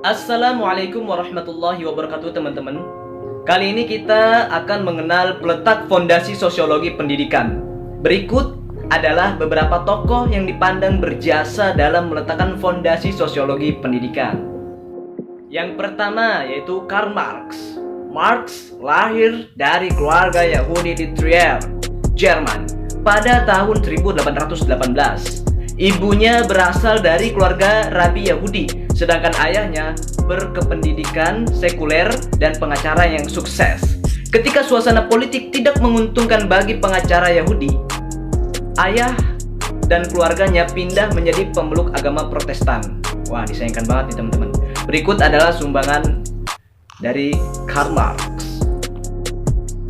Assalamualaikum warahmatullahi wabarakatuh teman-teman. Kali ini kita akan mengenal peletak fondasi sosiologi pendidikan. Berikut adalah beberapa tokoh yang dipandang berjasa dalam meletakkan fondasi sosiologi pendidikan. Yang pertama yaitu Karl Marx. Marx lahir dari keluarga Yahudi di Trier, Jerman pada tahun 1818. Ibunya berasal dari keluarga rabi Yahudi, sedangkan ayahnya berkependidikan sekuler dan pengacara yang sukses. Ketika suasana politik tidak menguntungkan bagi pengacara Yahudi, ayah dan keluarganya pindah menjadi pemeluk agama Protestan. Wah, disayangkan banget nih teman-teman. Berikut adalah sumbangan dari Karl Marx.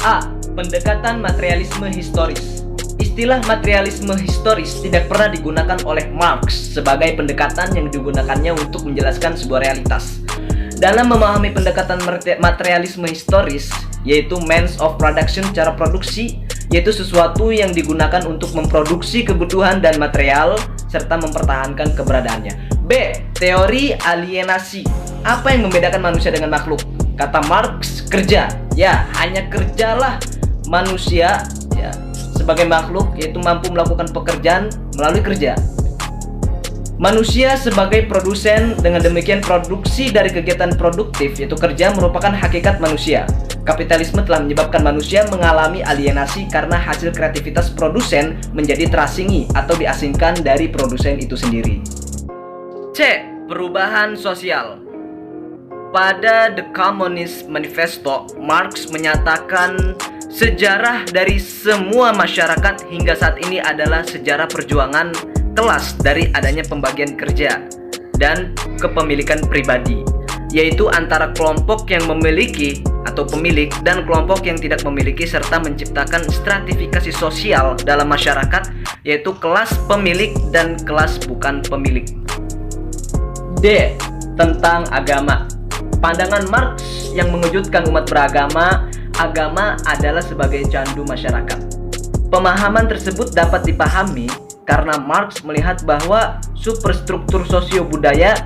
A. Pendekatan materialisme historis. Istilah materialisme historis tidak pernah digunakan oleh Marx sebagai pendekatan yang digunakannya untuk menjelaskan sebuah realitas. Dalam memahami pendekatan materialisme historis, yaitu means of production, cara produksi, yaitu sesuatu yang digunakan untuk memproduksi kebutuhan dan material serta mempertahankan keberadaannya. B. Teori alienasi. Apa yang membedakan manusia dengan makhluk? Kata Marx, kerja. Ya, hanya kerjalah manusia ya sebagai makhluk, yaitu mampu melakukan pekerjaan melalui kerja. Manusia sebagai produsen, dengan demikian produksi dari kegiatan produktif yaitu kerja merupakan hakikat manusia. Kapitalisme telah menyebabkan manusia mengalami alienasi karena hasil kreativitas produsen menjadi terasingi atau diasingkan dari produsen itu sendiri. C. Perubahan sosial. Pada The Communist Manifesto, Marx menyatakan sejarah dari semua masyarakat hingga saat ini adalah sejarah perjuangan kelas dari adanya pembagian kerja dan kepemilikan pribadi, yaitu antara kelompok yang memiliki atau pemilik dan kelompok yang tidak memiliki, serta menciptakan stratifikasi sosial dalam masyarakat, yaitu kelas pemilik dan kelas bukan pemilik. D. Tentang agama. Pandangan Marx yang mengejutkan umat beragama, agama adalah sebagai candu masyarakat. Pemahaman tersebut dapat dipahami karena Marx melihat bahwa superstruktur sosio-budaya,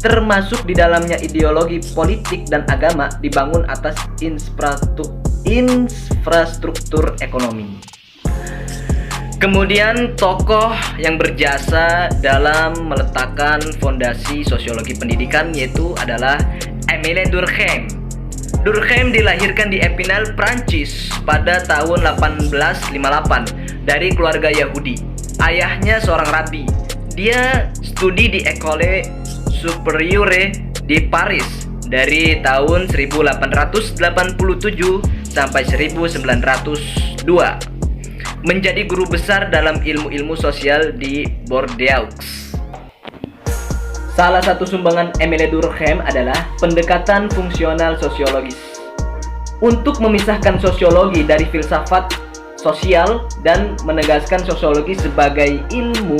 termasuk di dalamnya ideologi politik dan agama, dibangun atas infrastruktur ekonomi. Kemudian tokoh yang berjasa dalam meletakkan fondasi sosiologi pendidikan yaitu adalah Émile Durkheim. Durkheim dilahirkan di Epinal, Prancis pada tahun 1858 dari keluarga Yahudi. Ayahnya seorang rabi. Dia studi di École Supérieure di Paris dari tahun 1887 sampai 1902. Menjadi guru besar dalam ilmu-ilmu sosial di Bordeaux. Salah satu sumbangan Émile Durkheim adalah pendekatan fungsional sosiologis untuk memisahkan sosiologi dari filsafat sosial dan menegaskan sosiologi sebagai ilmu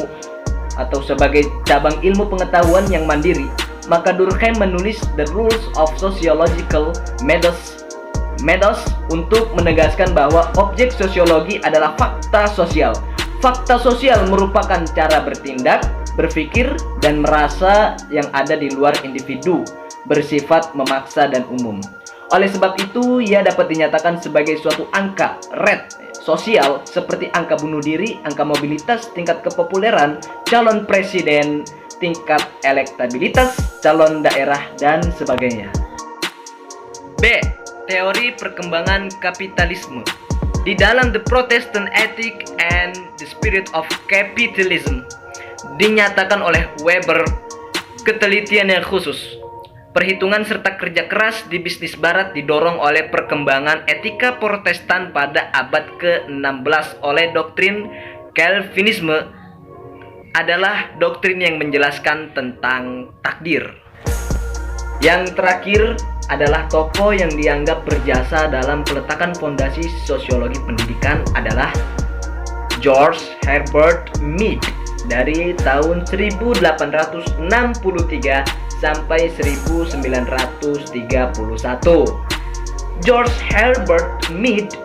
atau sebagai cabang ilmu pengetahuan yang mandiri. Maka Durkheim menulis The Rules of Sociological Methods untuk menegaskan bahwa objek sosiologi adalah fakta sosial. Fakta sosial merupakan cara bertindak, berpikir, dan merasa yang ada di luar individu, bersifat memaksa dan umum. Oleh sebab itu, ia dapat dinyatakan sebagai suatu angka, rate, sosial, seperti angka bunuh diri, angka mobilitas, tingkat kepopuleran, calon presiden, tingkat elektabilitas, calon daerah, dan sebagainya. B. Teori perkembangan kapitalisme. Di dalam The Protestant Ethic and the Spirit of Capitalism, dinyatakan oleh Weber, ketelitian yang khusus, perhitungan serta kerja keras di bisnis barat didorong oleh perkembangan etika Protestan pada abad ke-16 oleh doktrin Calvinisme adalah doktrin yang menjelaskan tentang takdir. Yang terakhir adalah tokoh yang dianggap berjasa dalam peletakan fondasi sosiologi pendidikan adalah George Herbert Mead dari tahun 1863 sampai 1931. George Herbert Mead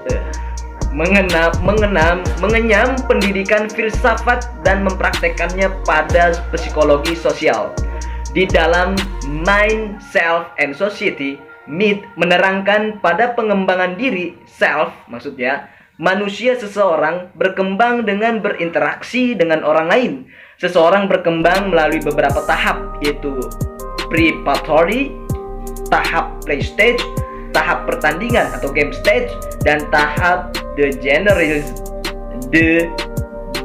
mengenyam pendidikan filsafat dan mempraktekannya pada psikologi sosial. Di dalam Mind, Self, and Society, Mead menerangkan pada pengembangan diri, self maksudnya, manusia seseorang berkembang dengan berinteraksi dengan orang lain. Seseorang berkembang melalui beberapa tahap, yaitu preparatory, tahap play stage, tahap pertandingan atau game stage, dan tahap the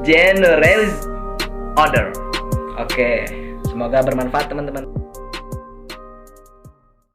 generalized order. Oke, semoga bermanfaat teman-teman.